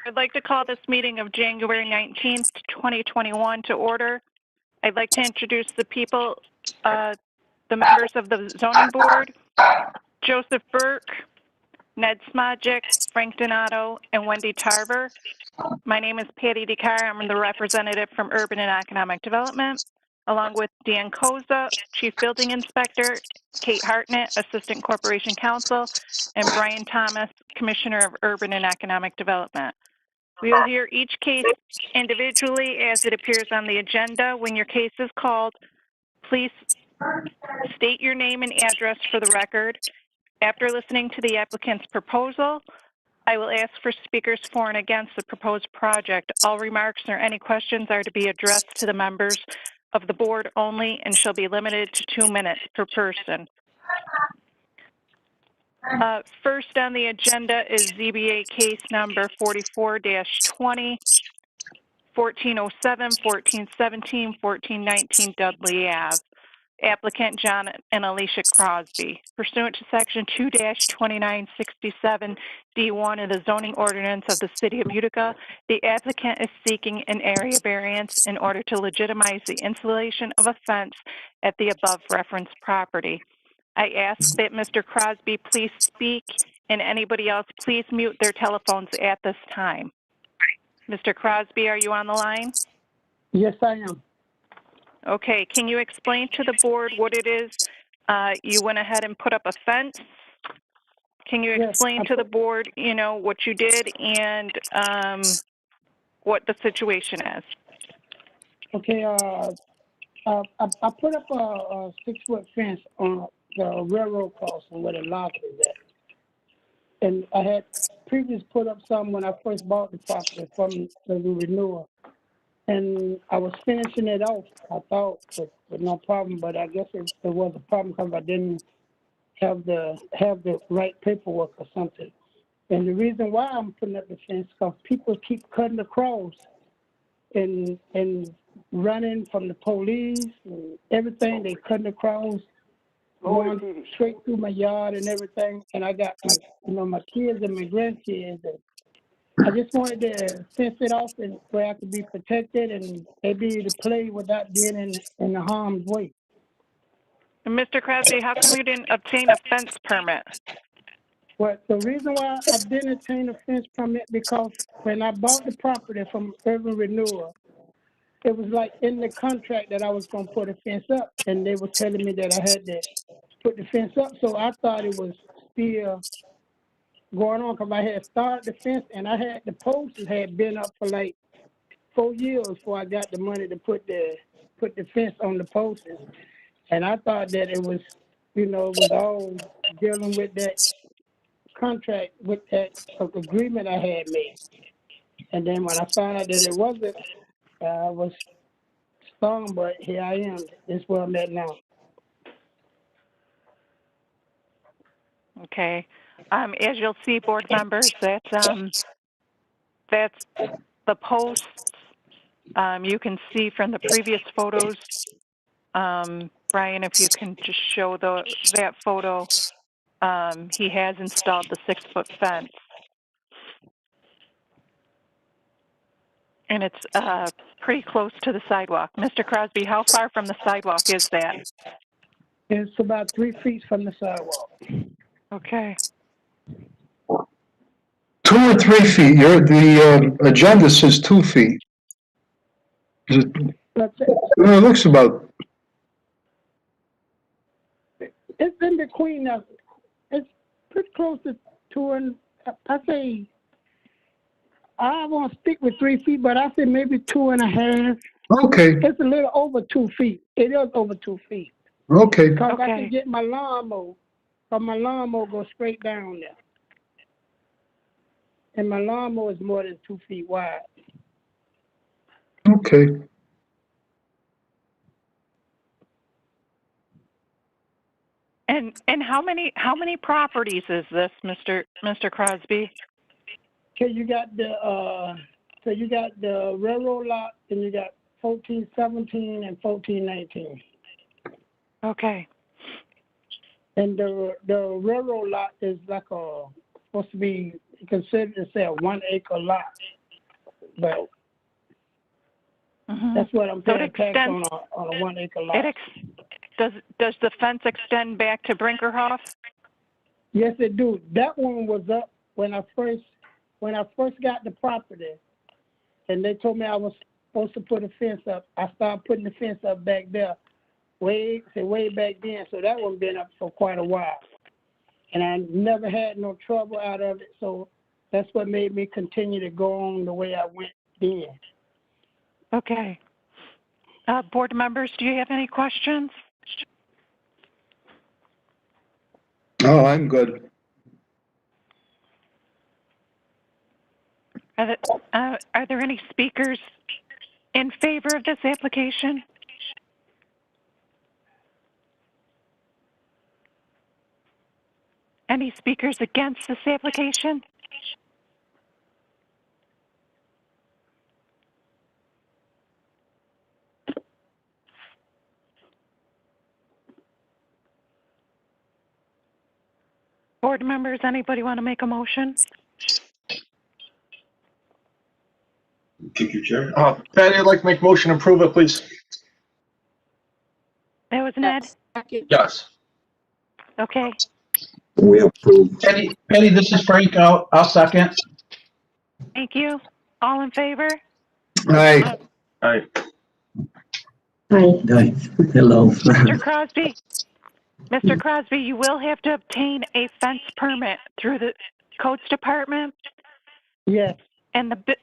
I'd like to call this meeting of January 19th, 2021 to order. I'd like to introduce the people, the members of the zoning board, Joseph Burke, Ned Smogic, Frank Donato, and Wendy Tarver. My name is Patty DeCar. I'm the representative from Urban and Economic Development, along with Dan Koza, Chief Building Inspector, Kate Hartnett, Assistant Corporation Counsel, and Brian Thomas, Commissioner of Urban and Economic Development. We will hear each case individually as it appears on the agenda. When your case is called, please state your name and address for the record. After listening to the applicant's proposal, I will ask for speakers for and against the proposed project. All remarks or any questions are to be addressed to the members of the board only and shall be limited to 2 minutes per person. First on the agenda is ZBA case number 44-20, 1407, 1417, 1419 Dudley Ave. Applicant John and Alicia Crosby. Pursuant to section 2-2967D1 of the zoning ordinance of the city of Utica, the applicant is seeking an area variance in order to legitimize the installation of a fence at the above referenced property. I ask that Mr. Crosby please speak, and anybody else please mute their telephones at this time. Mr. Crosby, are you on the line? Yes, I am. Okay, can you explain to the board what it is? You went ahead and put up a fence. Can you explain to the board, what you did and what the situation is? Okay, I put up a 6-foot fence on the railroad crossing where the lock is at. And I had previously put up some when I first bought the property from the renewal. And I was finishing it off, I thought, with no problem, but I guess it was a problem because I didn't have the right paperwork or something. And the reason why I'm putting up the fence is because people keep cutting across and running from the police and everything. They cutting across, going straight through my yard and everything. And I got my kids and my grandkids. And I just wanted to fence it off and where I could be protected and maybe to play without being in the harm's way. And Mr. Crosby, how come you didn't obtain a fence permit? Well, the reason why I didn't obtain a fence permit because when I bought the property from Urban Renewal, it was like in the contract that I was going to put a fence up, and they were telling me that I had to put the fence up. So I thought it was still going on because I had started the fence and I had the posts had been up for like 4 years before I got the money to put the fence on the posts. And I thought that it was, it was all dealing with that contract, with that agreement I had made. And then when I found out that it wasn't, I was stung, but here I am. This is where I'm at now. Okay. As you'll see, board members, that's the posts. You can see from the previous photos. Brian, if you can just show that photo, he has installed the 6-foot fence. And it's pretty close to the sidewalk. Mr. Crosby, how far from the sidewalk is that? It's about 3 feet from the sidewalk. Okay. 2 or 3 feet. The agenda says 2 feet. It looks about. It's in between. It's pretty close to 2 and I say. I won't stick with 3 feet, but I say maybe 2.5. Okay. It's a little over 2 feet. It is over 2 feet. Okay. Because I can get my lawnmower. Because my lawnmower goes straight down there. And my lawnmower is more than 2 feet wide. Okay. And how many properties is this, Mr. Crosby? Okay, you got the railroad lot, and you got 1417 and 1419. Okay. And the railroad lot is like supposed to be considered to say a 1 acre lot. but Mhm. that's what I'm So it paying tax extends- on a 1 acre lot. Does the fence extend back to Brinkerhoff? Yes, it do. That one was up when I first got the property, and they told me I was supposed to put a fence up. I started putting the fence up back there, way back then. So that one been up for quite a while, and I never had no trouble out of it. So that's what made me continue to go on the way I went then. Okay. Board members, do you have any questions? Oh, I'm good. Are there any speakers in favor of this application? Any speakers against this application? Board members, anybody want to make a motion? Thank you, Chair. Patty, I'd like to make motion to approve it, please. That was Ned? Yes. Okay. We approve. Penny, this is Frank. I'll second. Thank you. All in favor? Aye. All right. Hi. Hello. Mr. Crosby, you will have to obtain a fence permit through the codes department, Yes. and the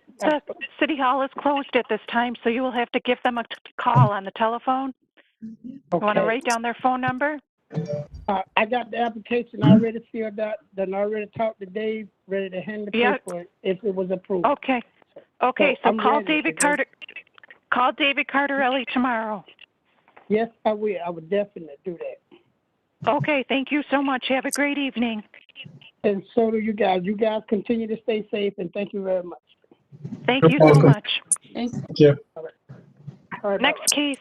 city hall is closed at this time, so you will have to give them a call on the telephone. You want to write down their phone number? I got the application already filled out, then I already talked to Dave, ready to hand the paper if it was approved. Okay. Okay, so I'm call ready David to go. Call David Cardarelli tomorrow. Yes, I will. I would definitely do that. Okay, thank you so much. Have a great evening. And so do you guys. You guys continue to stay safe, and thank you very much. Thank You're you so welcome. much. Thank you. All right, Next case,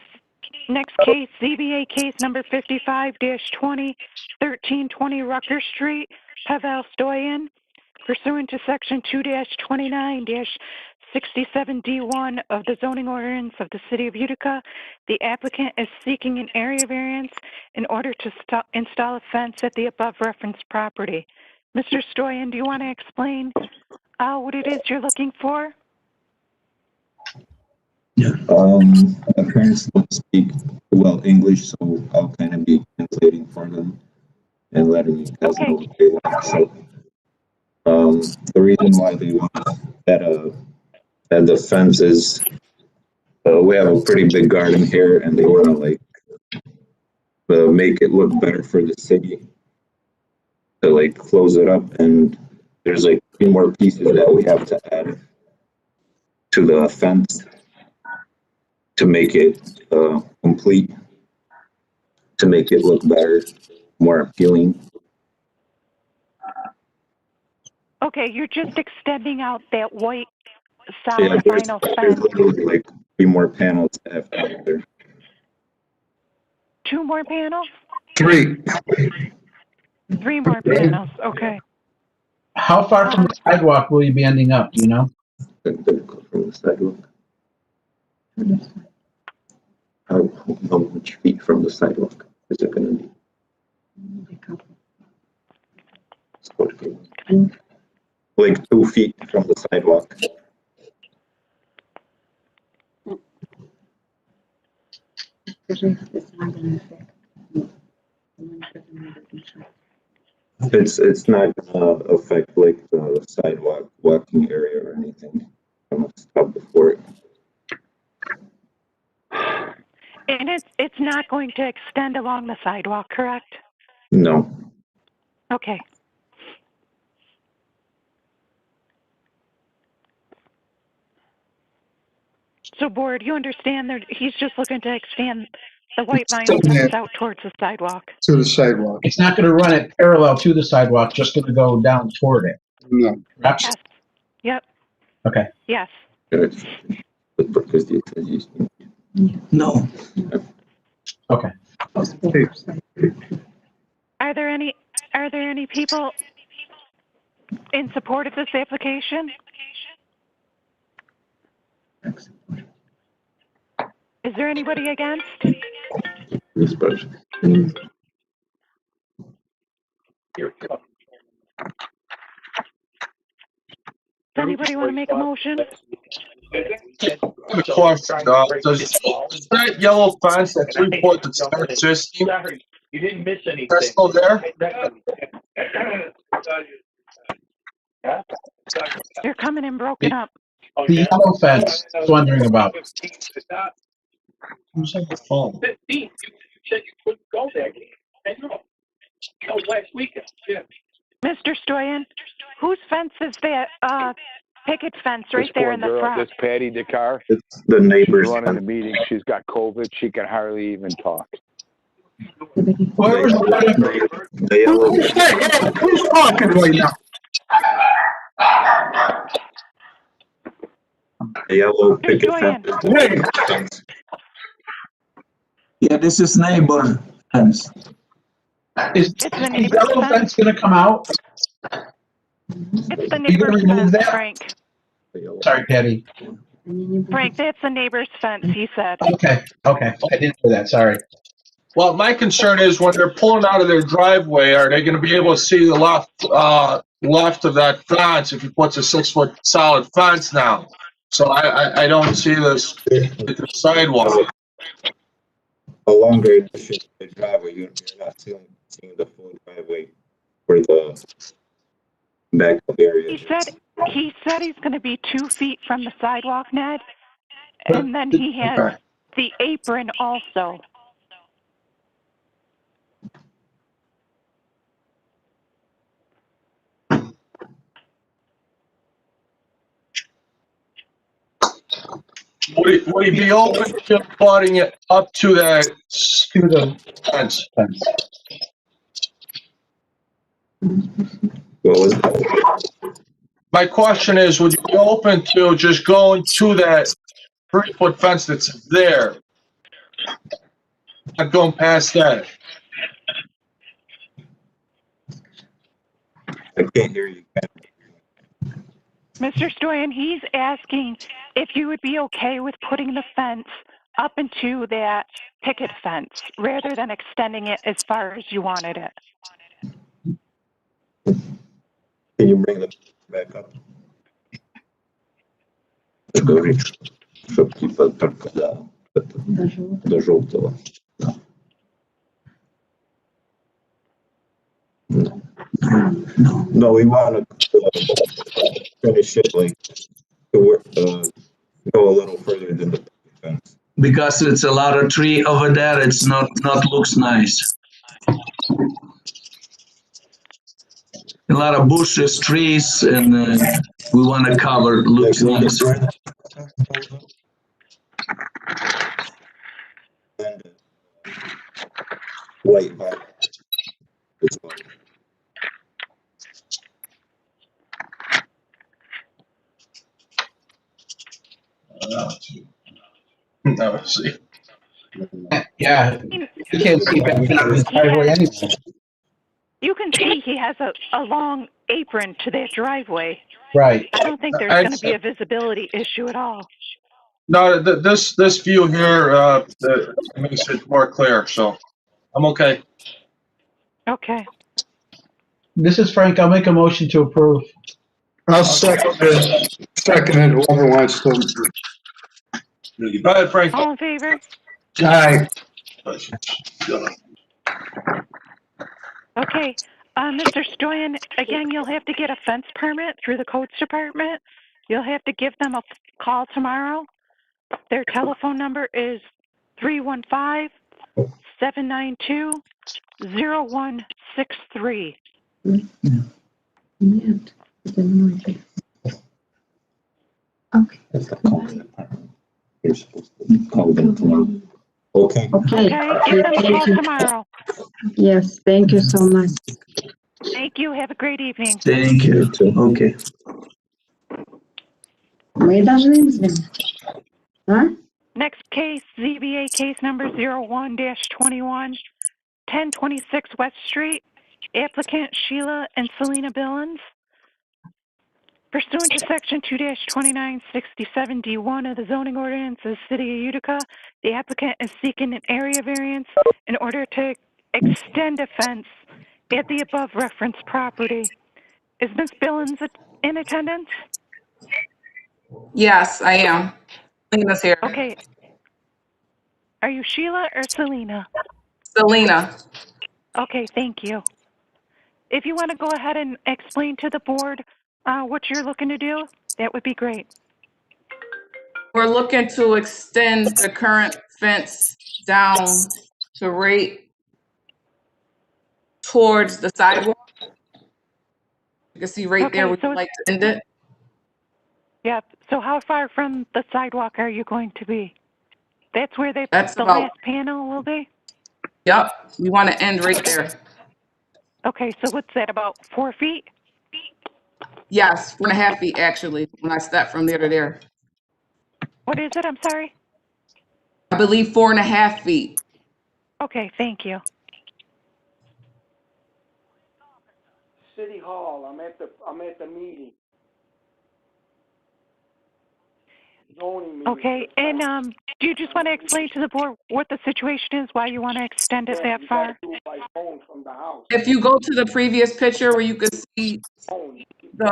ZBA case number 55-20, 1320 Rucker Street, Pavel Stoyan. Pursuant to section 2-29-67D1 of the zoning ordinance of the city of Utica, the applicant is seeking an area variance in order to install a fence at the above referenced property. Mr. Stoyan, do you want to explain what it is you're looking for? My parents don't speak well English, so I'll kind of be translating for them and letting you guys know what they want. So, the reason why they want that the fence is, we have a pretty big garden here, and they want to make it look better for the city. To close it up, and there's 3 more pieces that we have to add to the fence to make it complete, to make it look better, more appealing. Okay, you're just extending out that white So solid there's vinyl fence. literally 3 more panels that have to add there. 2 more panels? 3. 3 more panels, okay. How far from the sidewalk will you be ending up, do you know? From the sidewalk. How much feet from the sidewalk is it going to be? It's supposed to be 2 feet from the sidewalk. It's not gonna affect the sidewalk walking area or anything. I'm gonna stop before it. And it's not going to extend along the sidewalk, correct? No. Okay. So, board, you understand that he's just looking to extend the white vinyl fence out towards the sidewalk? To the sidewalk. It's not going to run it parallel to the sidewalk, just going to go down toward it. No. Perhaps? Yes. Yep. Okay. Yes. Because No. Okay. Are there any people in support of this application? Is there anybody against? This person. Does anybody want to make a motion? Of course, does that yellow fence, that 3-foot that's not existing, You didn't miss anything. that's still there? You're coming in broken up. The yellow fence, I was wondering about. Who's on the phone? 15, you said you couldn't go there. I know. That was last weekend, yeah. Mr. Stoyan, whose fence is that, picket fence right there in the front? This Patty DeCar, It's the neighbor's. she's running the meeting. She's got COVID. She can hardly even talk. Whoever's The yellow. Hey, who's talking right now? The yellow Mr. picket Stoyan. fence. Yeah, this is neighbor fence. is It's the the neighbor's yellow fence. fence gonna come out? It's the You neighbor's gonna remove fence, that? Frank. Sorry, Patty. Frank, that's the neighbor's fence, he said. Okay, I didn't hear that, sorry. Well, my concern is when they're pulling out of their driveway, are they gonna be able to see the left of that fence if he puts a 6-foot solid fence now? So I don't see this at the sidewalk. Along the driveway, you're not seeing the full driveway for the backup area. He said he's gonna be 2 feet from the sidewalk, Ned. And then he has Okay. the apron also. Would he be open to putting it up to that To the fence? fence. What was that? My question is, would you be open to just going to that 3-foot fence that's there? Not going past that? I can't hear you. Mr. Stoyan, he's asking if you would be okay with putting the fence up into that picket fence rather than extending it as far as you wanted it. Can you bring the back up? Говорит, чтоб типа только до желтого. No, we want to finish it like go a little further than the fence. Because it's a lot of tree over there, it's not looks nice. A lot of bushes, trees, and we want to cover, looks nice. And white vibe. This one. No, see. Yeah, you can't see back into the driveway anyway. You can see he has a long apron to that driveway. Right. I don't think there's going to be a visibility issue at all. No, this view here makes it more clear, so I'm okay. Okay. This is Frank, I'll make a motion to approve. I'll second it, whoever wants to. Go ahead, Frank. All in favor? Aye. Okay. Mr. Stoyan, again, you'll have to get a fence permit through the codes department. You'll have to give them a call tomorrow. Their telephone number is 315-792-0163. Нет, это не мой телефон. Okay. That's the calling department. You're supposed to call them tomorrow. Okay. Okay. Okay, give them a call tomorrow. Yes, thank you so much. Thank you. Have a great evening. Thank you. Okay. Мы должны им звонить. А? Next case, ZBA case number 01-21, 1026 West Street. Applicant Sheila and Selena Billings. Pursuant to Section 2-2967D1 of the zoning ordinance of the City of Utica, the applicant is seeking an area variance in order to extend a fence at the above referenced property. Is Ms. Billings in attendance? Yes, I am. Selena's here. Okay. Are you Sheila or Selena? Selena. Okay, thank you. If you want to go ahead and explain to the board what you're looking to do, that would be great. We're looking to extend the current fence down to right towards the sidewalk. You can see right there, Okay, we would like to end it. Yep. So how far from the sidewalk are you going to be? That's where the About, last panel will be? yep, we want to end right there. Okay, so what's that, about 4 feet? Yes, 4.5 feet actually, when I step from there to there. What is it? I'm sorry? I believe 4.5 feet. Okay, thank you. City Hall, I'm at the meeting. Zoning meeting. Okay, and do you just want to explain to the board what the situation is, why you want to extend it that far? By phone from the house. If you go to the previous picture where you can see the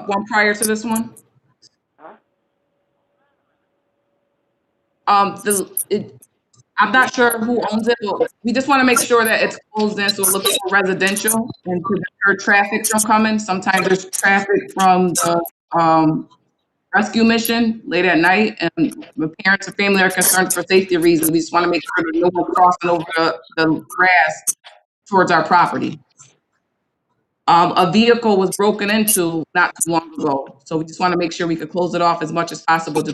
one prior to this one. I'm not sure who owns it, but we just want to make sure that it's closed in so it looks more residential and to deter traffic from coming. Sometimes there's traffic from the rescue mission late at night, and the parents and family are concerned for safety reasons. We just want to make sure that no one crossing over the grass towards our property. A vehicle was broken into not too long ago, so we just want to make sure we could close it off as much as possible to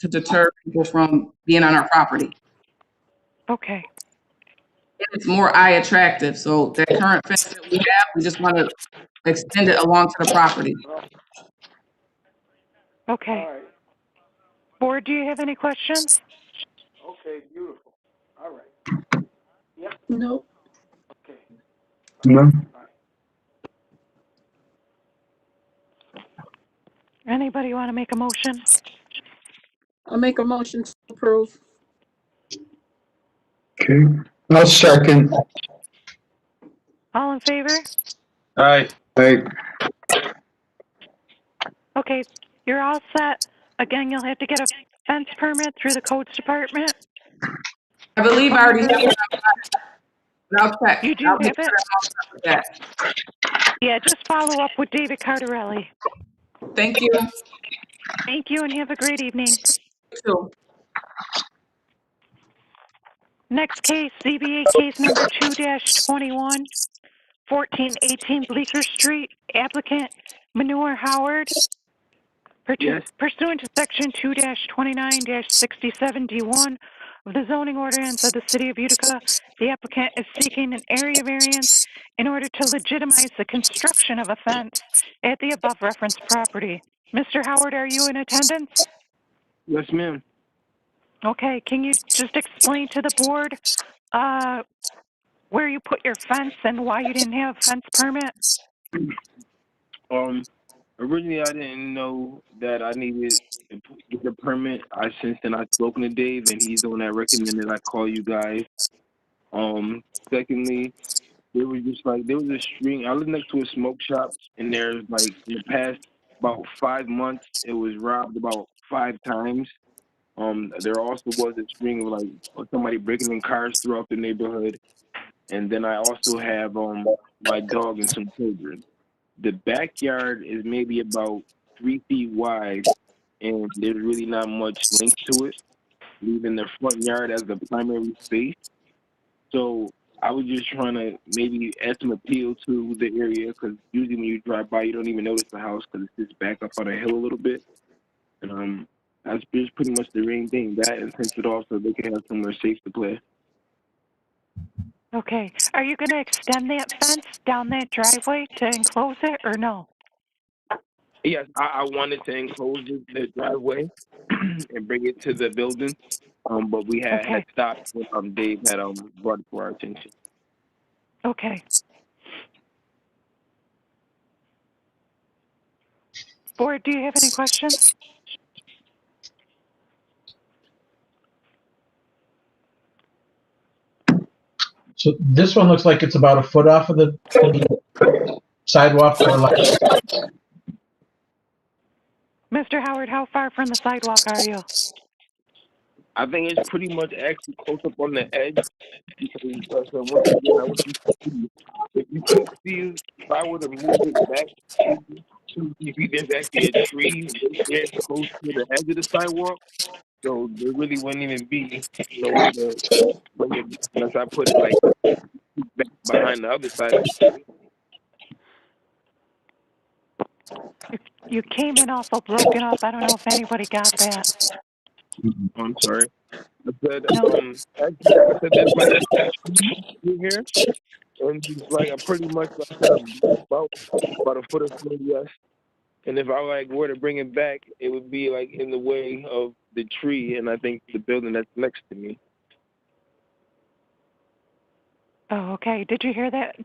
deter people from being on our property. Okay. It's more eye attractive, so the current fence that we have, we just want to extend it along to the property. Okay. All right. Board, do you have any questions? Okay, beautiful. All right. Yep. Nope. Okay. No? Anybody want to make a motion? I'll make a motion to approve. Okay. I'll second. All in favor? All right. Hey, Okay, you're all set. Again, you'll have to get a fence permit through the codes department. I believe I already have it. I'll check. You do I'll have it? Yeah. Yeah, just follow up with David Cardarelli. Thank you. Thank you and have a great evening. You too. Next case, ZBA case number 2-21, 1418 Bleecker Street, applicant Manure Howard. Yes. Pursuant to section 2-29-67D1 of the zoning ordinance of the City of Utica, the applicant is seeking an area variance in order to legitimize the construction of a fence at the above referenced property. Mr. Howard, are you in attendance? Yes, ma'am. Okay, can you just explain to the board where you put your fence and why you didn't have a fence permit? Originally I didn't know that I needed to get a permit. Since then I've spoken to Dave and he's the one that recommended I call you guys. Secondly, there was a string. I live next to a smoke shop, and there's like in the past about 5 months it was robbed about 5 times. There also was a string of somebody breaking in cars throughout the neighborhood, and then I also have my dog and some children. The backyard is maybe about 3 feet wide, and there's really not much length to it, leaving the front yard as the primary space. So I was just trying to maybe add some appeal to the area, because usually when you drive by, you don't even notice the house because it sits back up on a hill a little bit. And that's just pretty much the main thing. That, and fence it off so they can have somewhere safe to play. Okay. Are you going to extend that fence down that driveway to enclose it or no? Yes, I wanted to enclose the driveway and bring it to the building, but we had stopped when, Dave had brought it to our attention. Okay. Board, do you have any questions? So this one looks like it's about a foot off of the sidewalk or less. Mr. Howard, how far from the sidewalk are you? I think it's pretty much actually close up on the edge because once again, I want you to see. If you can see, if I were to move it back 2 feet, there's actually a tree right there close to the edge of the sidewalk. So there really wouldn't even be no way to bring it back unless I put it like back behind the other side of the tree. You came in awful broken up. I don't know if anybody got that. I'm sorry. I said, No. I said there's like a tree in here, and it's like I pretty much about a foot or so, yes. And if I like were to bring it back, it would be like in the way of the tree, and I think the building that's next to me. Oh, okay. Did you hear that,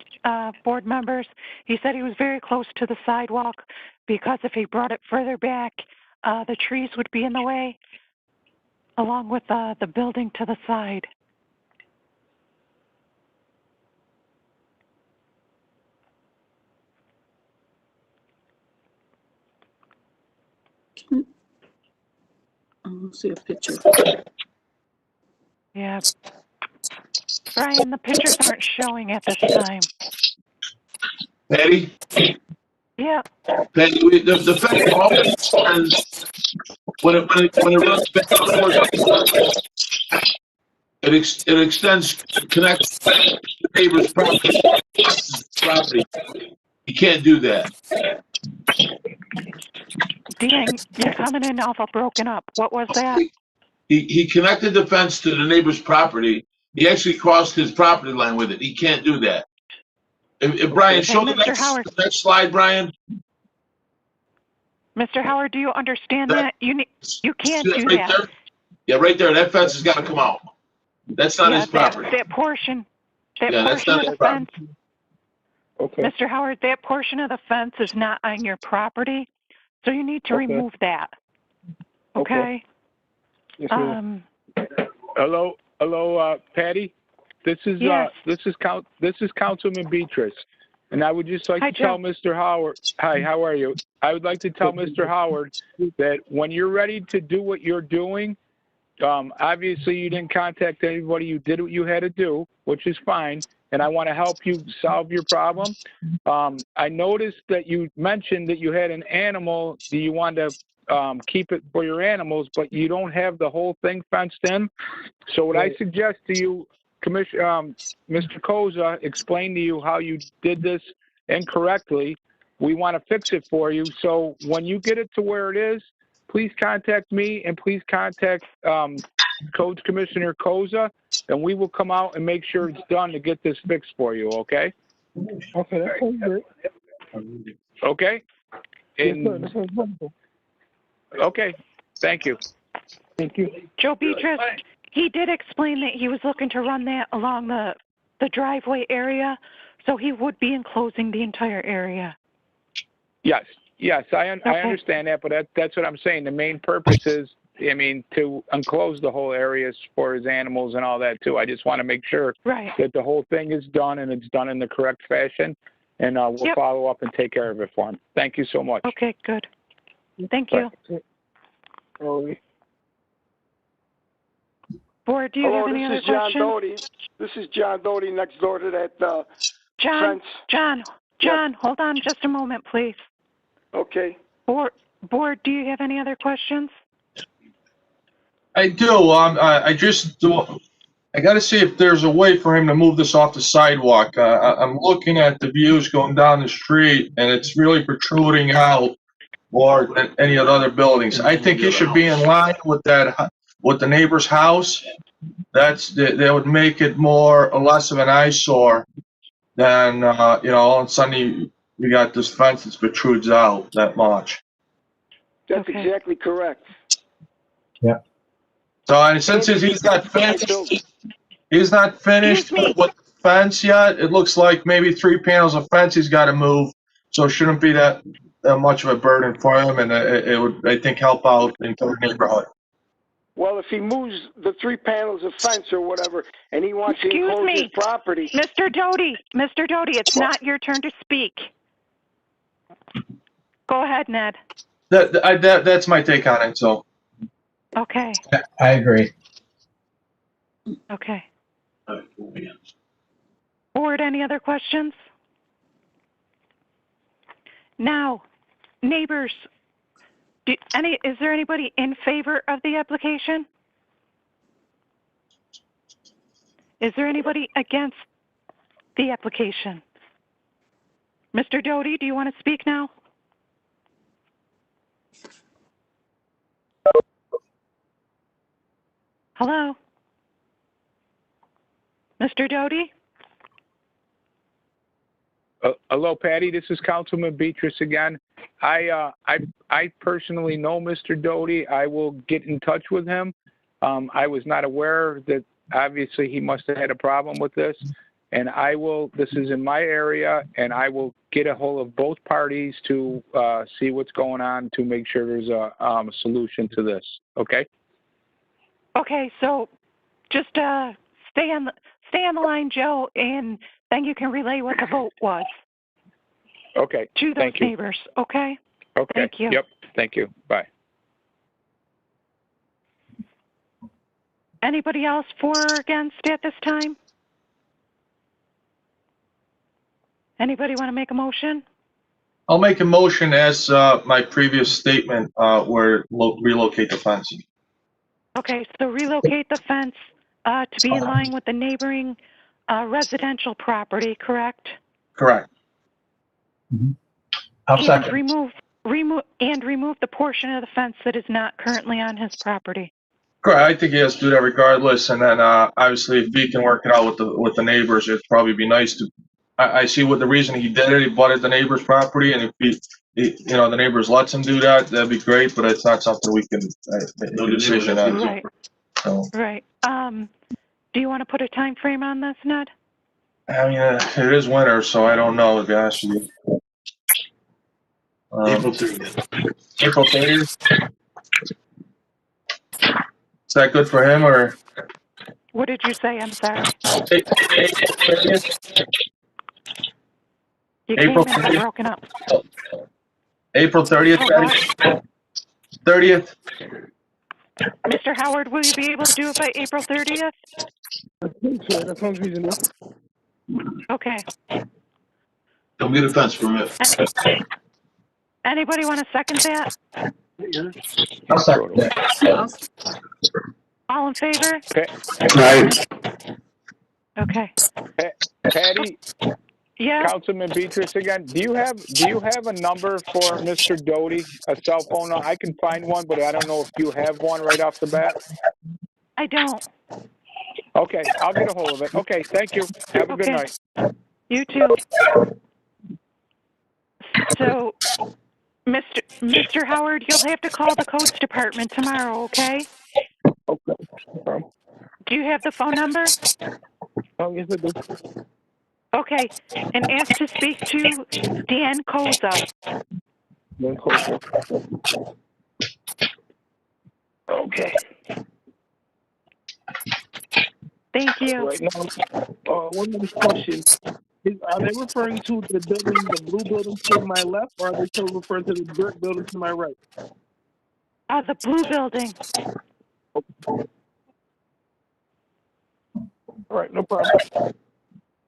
board members? He said he was very close to the sidewalk because if he brought it further back, the trees would be in the way, along with the building to the side. I'll see a picture. Yeah. Brian, the pictures aren't showing at this time. Patty? Yeah. Patty, the fence always extends, when it runs back towards it extends, connects to the neighbor's property. You can't do that. Dan, you're coming in awful broken up. What was that? He connected the fence to the neighbor's property. He actually crossed his property line with it. He can't do that. If Brian, show the next slide, Brian. Mr. Howard, do you understand that? You can't do right that. there? Yeah, right there. That fence has got to come out. That's not his property. That portion of that's not the his fence. property. Okay. Mr. Howard, that portion of the fence is not on your property, so you need to remove that. Okay? Yes, ma'am. Hello, Patty. This is Yes. this is Councilman Beatrice, and I would just like to tell Mr. Howard. Hi, how are you? I would like to tell Mr. Howard that when you're ready to do what you're doing, obviously you didn't contact anybody. You did what you had to do, which is fine, and I want to help you solve your problem. I noticed that you mentioned that you had an animal that you wanted to keep it for your animals, but you don't have the whole thing fenced in. So what I suggest to you, Mr. Koza explained to you how you did this incorrectly. We want to fix it for you. So when you get it to where it is, please contact me and please contact Codes Commissioner Koza, and we will come out and make sure it's done to get this fixed for you, okay? Okay, that sounds good. Okay? And, That sounds wonderful. okay, thank you. Thank you. Joe Beatrice, he did explain that he was looking to run that along the driveway area, so he would be enclosing the entire area. Yes, I understand that, but that's what I'm saying. The main purpose is, I mean, to enclose the whole areas for his animals and all that too. I just want to make sure that the whole thing is done and it's done in the correct fashion, and we'll follow up and take care of it for him. Thank you so much. Okay, good. Thank you. Board, do you have any other questions? This is John Doty next door to that fence. John, hold on just a moment, please. Okay. Board, do you have any other questions? I do. I got to see if there's a way for him to move this off the sidewalk. I'm looking at the views going down the street, and it's really protruding out more than any of the other buildings. I think it should be in line with the neighbor's house. That would make it more or less of an eyesore than all of a sudden you got this fence that protrudes out that much. That's exactly correct. Yeah. So, and since he's not finished with the fence yet, it looks like maybe 3 panels of fence he's got to move. So it shouldn't be that much of a burden for him, and it would, I think, help out the entire neighborhood. Well, if he moves the 3 panels of fence or whatever, and he wants to Excuse enclose me. his property. Mr. Doty, it's not your turn to speak. Go ahead, Ned. That's my take on it, so. Okay, I agree. okay. Board, any other questions? Now, neighbors, is there anybody in favor of the application? Is there anybody against the application? Mr. Doty, do you want to speak now? Hello? Mr. Doty? Hello, Patty. This is Councilman Beatrice again. I personally know Mr. Doty. I will get in touch with him. I was not aware that obviously he must have had a problem with this. And this is in my area, and I will get a hold of both parties to see what's going on to make sure there's a solution to this. Okay? Okay, so just stay on the line, Joe, and then you can relay what the vote was. Okay. To those neighbors, okay? Okay. Thank you. Yep. Thank you. Bye. Anybody else for or against at this time? Anybody want to make a motion? I'll make a motion as my previous statement, where relocate the fence. Okay, so relocate the fence to be in line with the neighboring residential property, correct? Correct. I'll second. And remove the portion of the fence that is not currently on his property. Correct. I think he has to do that regardless, and then obviously if he can work it out with the neighbors, it'd probably be nice to. I see what the reason he did it. He butted the neighbor's property, and if the neighbors lets him do that, that'd be great. But it's not something we can make a decision on. Right. So. Right. Do you want to put a time frame on this, Ned? I mean, it is winter, so I don't know, to be honest with you. April 30th. April 30th? Is that good for him, or? What did you say? I'm sorry. April 30th? You came in and broken up. April 30th, 30th? Mr. Howard, will you be able to do it by April 30th? I think so. That sounds reasonable. Okay. Don't get a fence permit. Anybody want to second that? I'll second that. All in favor? Right. Okay. Patty? Yeah. Councilman Beatrice again. Do you have a number for Mr. Doty? A cell phone number? I can find one, but I don't know if you have one right off the bat. I don't. Okay, I'll get a hold of it. Okay, thank you. Have a good night. You too. So, Mr. Howard, you'll have to call the codes department tomorrow, okay? Okay. Do you have the phone number? Oh, yes, I do. Okay, and ask to speak to Dan Koza. Dan Koza. Okay. Thank you. Right now, one more question. Are they referring to the building, the blue building to my left, or are they still referring to the brick building to my right? The blue building. All right, no problem.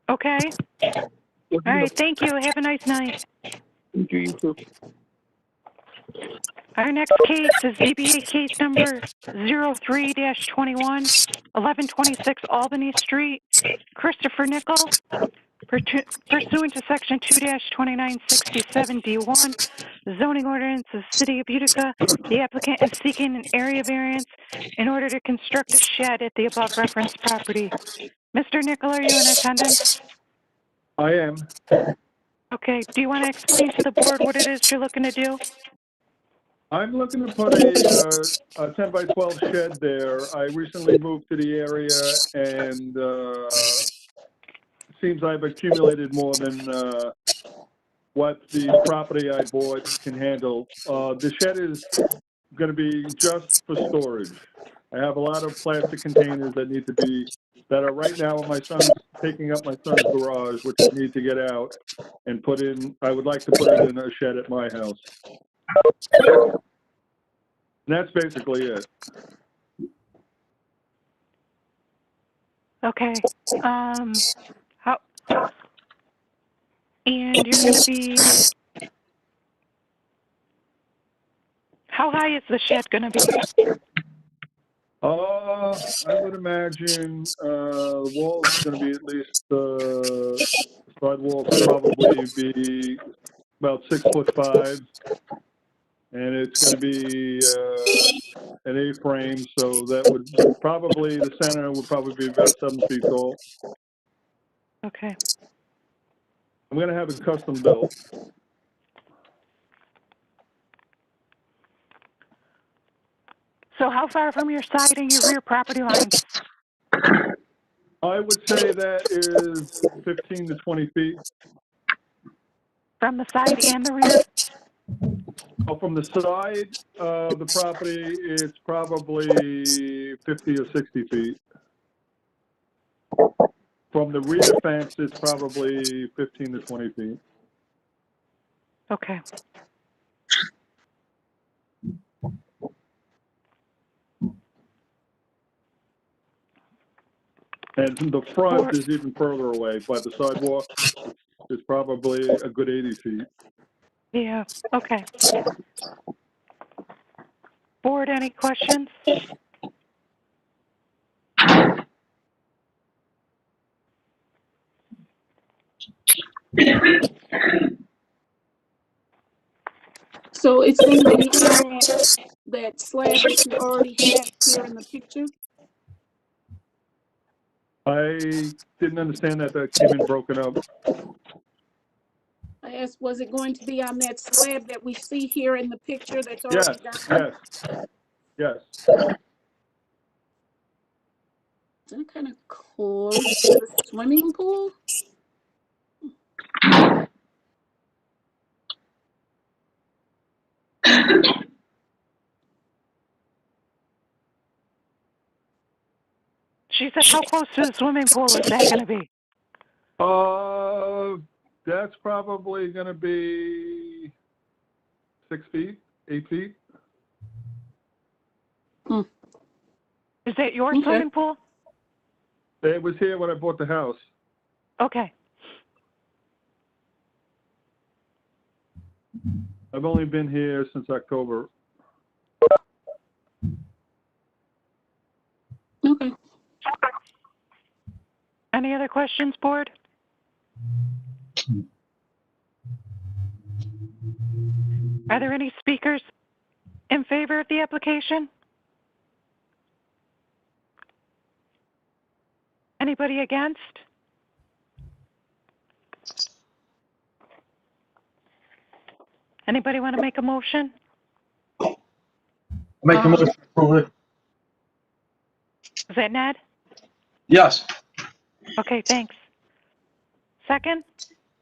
Okay. All right, thank you. Have a nice night. Thank you, you too. Our next case is ZBA case number 03-21, 1126 Albany Street. Christopher Nickel, pursuant to section 2-2967D1, zoning ordinance of the City of Utica, the applicant is seeking an area variance in order to construct a shed at the above referenced property. Mr. Nickel, are you in attendance? I am. Okay. Do you want to explain to the board what it is you're looking to do? I'm looking to put a 10 by 12 shed there. I recently moved to the area, and it seems I've accumulated more than what the property I bought can handle. The shed is going to be just for storage. I have a lot of plastic containers that are right now in taking up my son's garage, which I need to get out and put in. I would like to put it in a shed at my house. And that's basically it. Okay. How? And you're going to be. How high is the shed going to be? I would imagine the wall's going to be at least the sidewalk probably be about 6'5", and it's going to be an A-frame, so that would probably the center would probably be about 7 feet tall. Okay. I'm going to have it custom built. So how far from your side and your rear property lines? I would say that is 15 to 20 feet. From the side and the rear? Oh, from the side of the property, it's probably 50 or 60 feet. From the rear fence, it's probably 15 to 20 feet. Okay. And the front is even further away by the sidewalk. It's probably a good 80 feet. Yeah, okay. Board, any questions? So it's going to be in that slab that you already have here in the picture? I didn't understand that. That came in broken up. I asked, was it going to be on that slab that we see here in the picture that's already done? Yes. Is that kind of close to the swimming pool? She said, how close to the swimming pool is that going to be? That's probably going to be 6 feet, 8 feet. Is that your swimming pool? It was here when I bought the house. Okay. I've only been here since October. Okay. Any other questions, board? Are there any speakers in favor of the application? Anybody against? Anybody want to make a motion? Make a motion to approve it. Is that Ned? Yes. Okay, thanks. Second?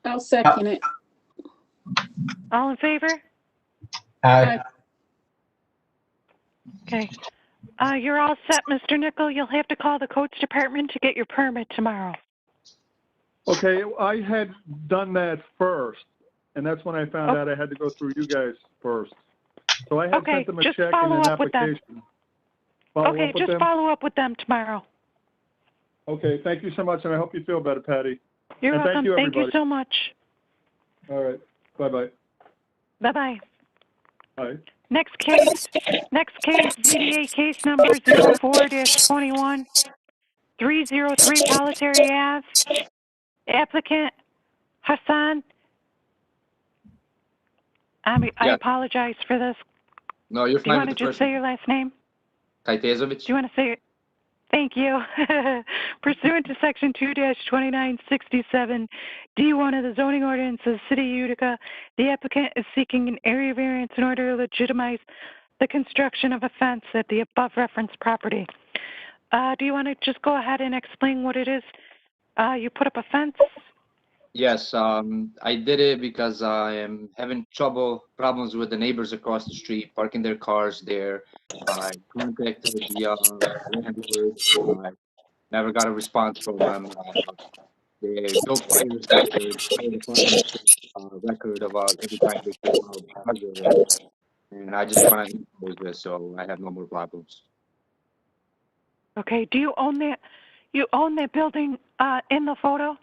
I'll second it. All in favor? Aye. Okay. You're all set, Mr. Nickel. You'll have to call the codes department to get your permit tomorrow. Okay, I had done that first, and that's when I found out I had to go through you guys first. So I had sent them a check and an application. Okay, just follow up with them tomorrow. Okay, thank you so much, and I hope you feel better, Patty. You're welcome. Thank you, everybody. Thank you so much. All right. Bye-bye. Bye-bye. Bye. Next case, ZBA case number 04-21, 303 Politary Ave. Applicant Hassan. I apologize for this. No, you're fine. Do you want to just say your last name? Kajtezovic. Do you want to say it? Thank you. Pursuant to Section 2-2967 D1 of the zoning ordinance of the City of Utica, the applicant is seeking an area variance in order to legitimize the construction of a fence at the above referenced property. Do you want to just go ahead and explain what it is? You put up a fence? Yes, I did it because I am having problems with the neighbors across the street parking their cars there. I contacted the landlord. I never got a response from them. They built fires record, fire department's record about every time they came out because of it. And I just want to impose this so I have no more problems. Okay, do you own that? You own that building in the photo?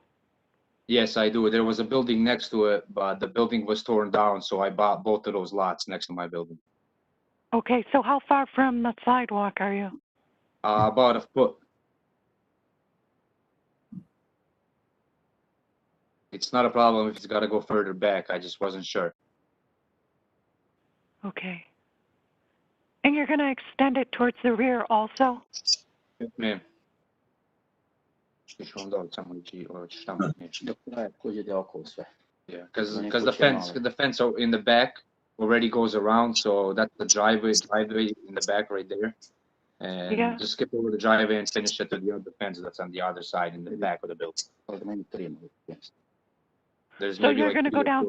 Yes, I do. There was a building next to it, but the building was torn down, so I bought both of those lots next to my building. Okay, so how far from the sidewalk are you? About a foot. It's not a problem if it's got to go further back. I just wasn't sure. Okay. And you're going to extend it towards the rear also? Yes, ma'am. Yeah, because the fence in the back already goes around, so that's the driveway in the back right there. And Yeah. just skip over the driveway and finish it to the other fence that's on the other side in the back of the building. There's So maybe you're like going to go down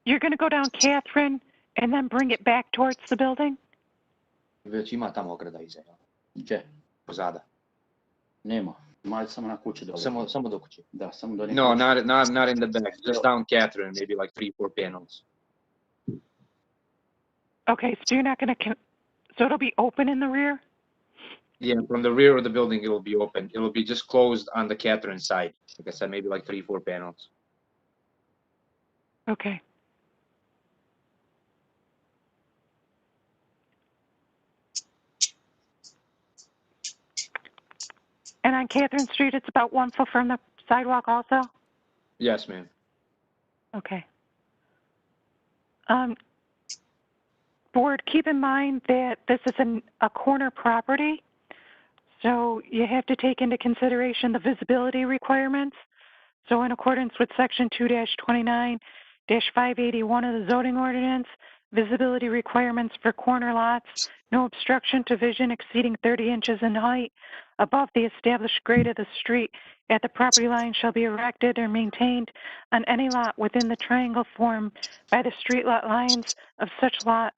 you're going to go down Catherine and then bring it back towards the building? Već ima tamo ograda iza. Gdje? Pozada. Nema. Ima samo na kući dole. Samo do kuće. Da, samo do No, not in the back. Just down Catherine, maybe like 3-4 panels. Okay, so you're not going to, so it'll be open in the rear? Yeah, from the rear of the building, it'll be open. It'll be just closed on the Catherine side. Like I said, maybe like 3-4 panels. Okay. And on Catherine Street, it's about 1 foot from the sidewalk also? Yes, ma'am. Okay. Board, keep in mind that this is a corner property, so you have to take into consideration the visibility requirements. So in accordance with Section 2-29-581 of the zoning ordinance, visibility requirements for corner lots, no obstruction to vision exceeding 30 inches in height above the established grade of the street at the property line shall be erected or maintained on any lot within the triangle formed by the street lot lines of such lot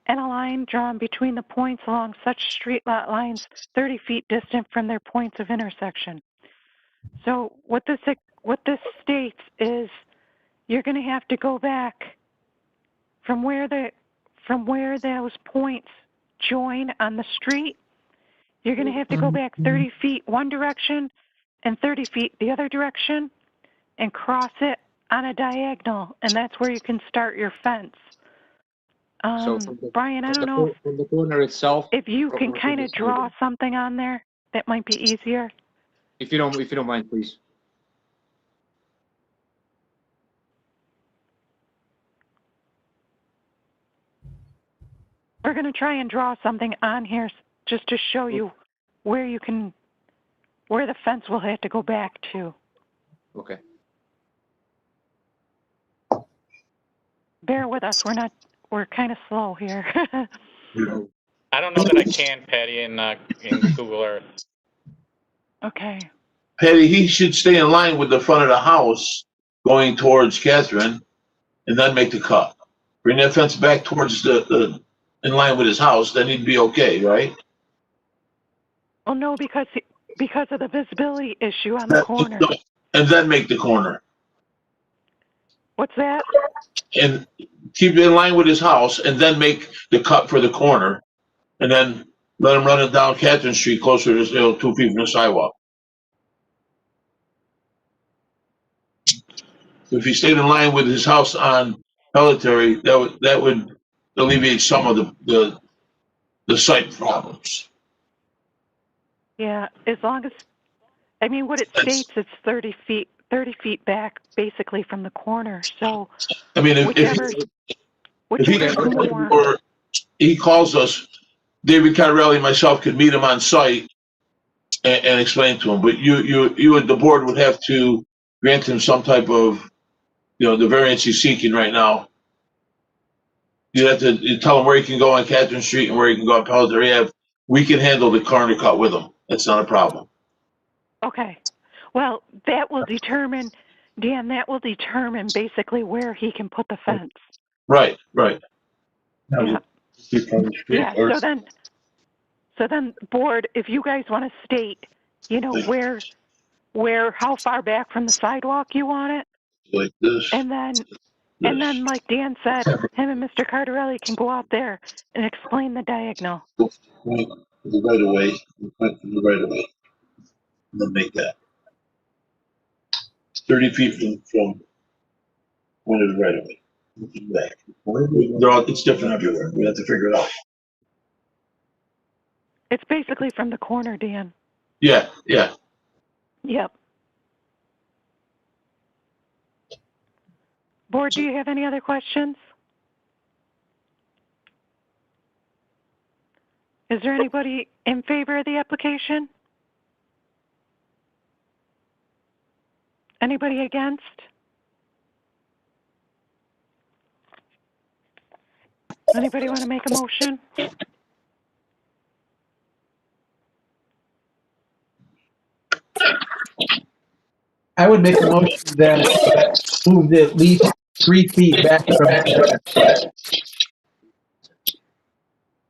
and a line drawn between the points along such street lot lines 30 feet distant from their points of intersection. So what this states is you're going to have to go back from where those points join on the street. You're going to have to go back 30 feet one direction and 30 feet the other direction and cross it on a diagonal, and that's where you can start your fence. So Brian, I don't know from the corner itself. if you can kind of draw something on there that might be easier. If you don't mind, please. We're going to try and draw something on here just to show you where the fence will have to go back to. Okay. Bear with us. We're kind of slow here. I don't know that I can, Patty, in Google Earth. Okay. Patty, he should stay in line with the front of the house going towards Catherine and then make the cut. Bring that fence back towards in line with his house, then he'd be okay, right? Well, no, because of the visibility issue on the corner. And then make the corner. What's that? And keep it in line with his house and then make the cut for the corner and then let him run it down Catherine Street closer to 2 feet from the sidewalk. If he stayed in line with his house on Pelletier, that would alleviate some of the site problems. Yeah, as long as, I mean, what it states is 30 feet back, basically from the corner. So, I mean, if he calls us, David Carrelli and myself could meet him on site and explain to him. But you and the board would have to grant him some type of, the variance he's seeking right now. You have to tell him where he can go on Catherine Street and where he can go on Pelletier Ave. We can handle the corner cut with him. That's not a problem. Okay. Well, that will determine, Dan, that will determine basically where he can put the fence. Right, right. Yeah. Yeah, Or- so then, board, if you guys want to state, you know, how far back from the sidewalk you want it, Like this. and then, like Dan said, him and Mr. Cardarelli can go out there and explain the diagonal. The right away, the right away. And then make that. 30 feet from one of the right away. Back. They're all, it's different everywhere. We have to figure it out. It's basically from the corner, Dan. Yeah, yeah. Yep. Board, do you have any other questions? Is there anybody in favor of the application? Anybody against? Anybody want to make a motion? I would make a motion that moved at least 3 feet back from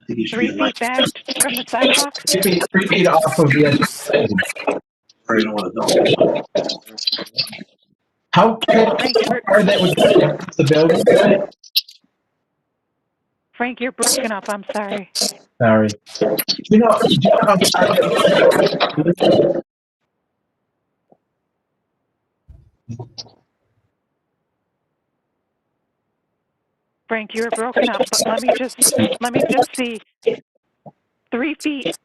3 feet back from the sidewalk? 3 feet off of the edge. How far that would be against the building? Frank, you're broken up. I'm sorry. Sorry. Do you know how far that Frank, you're broken up, but let me just see. 3 feet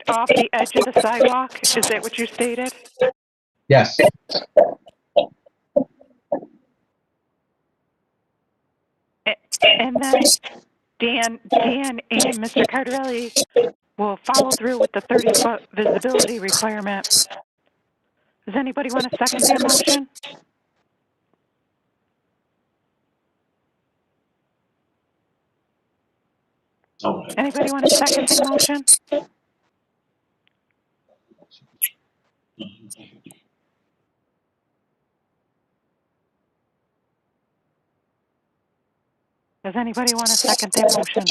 off the edge of the sidewalk. Is that what you stated? Yes. And then Dan and Mr. Cardarelli will follow through with the 30-foot visibility requirement. Does anybody want to second that motion? Anybody want to second the motion? Does anybody want to second that motion?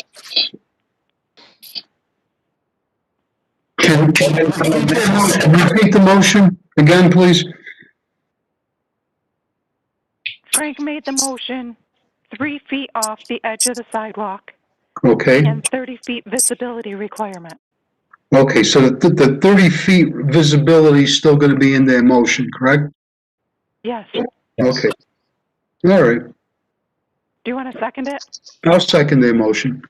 Can you repeat the motion again, please? Frank made the motion 3 feet off the edge of the sidewalk. Okay. And 30 feet visibility requirement. Okay, so the 30 feet visibility is still going to be in their motion, correct? Yes. Okay. All right. Do you want to second it? I'll second their motion.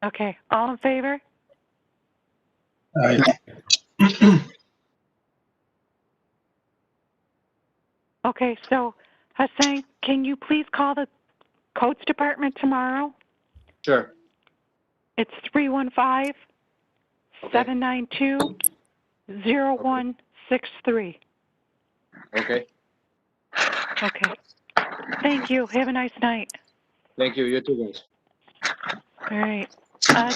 Okay. All in favor? Aye. Okay, so Hassan, can you please call the codes department tomorrow? Sure. It's 315-792-0163. Okay. Okay. Thank you. Have a nice night. Thank you. You too, guys. All right.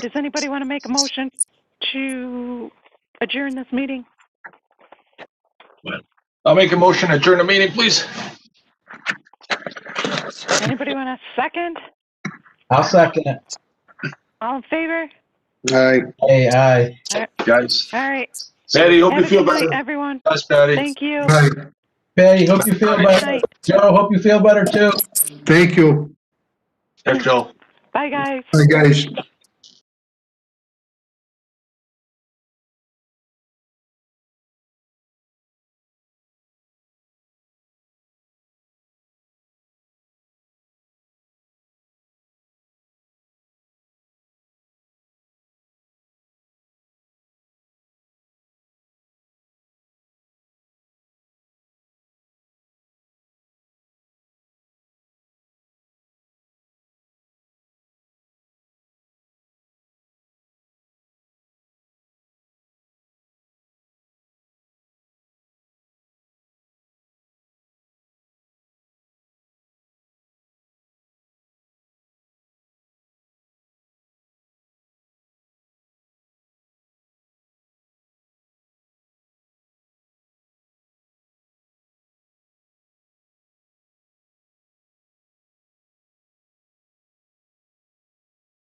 Does anybody want to make a motion to adjourn this meeting? I'll make a motion to adjourn the meeting, please. Anybody want a second? I'll second it. All in favor? Aye. Hey, aye. Guys. All right. Patty, hope Have you a feel good night, better. everyone. Thanks, Patty. Thank you. Aye. Patty, hope you feel better. Joe, hope you feel better too. Thank you. Thanks, Joe. Bye, guys. Bye, guys.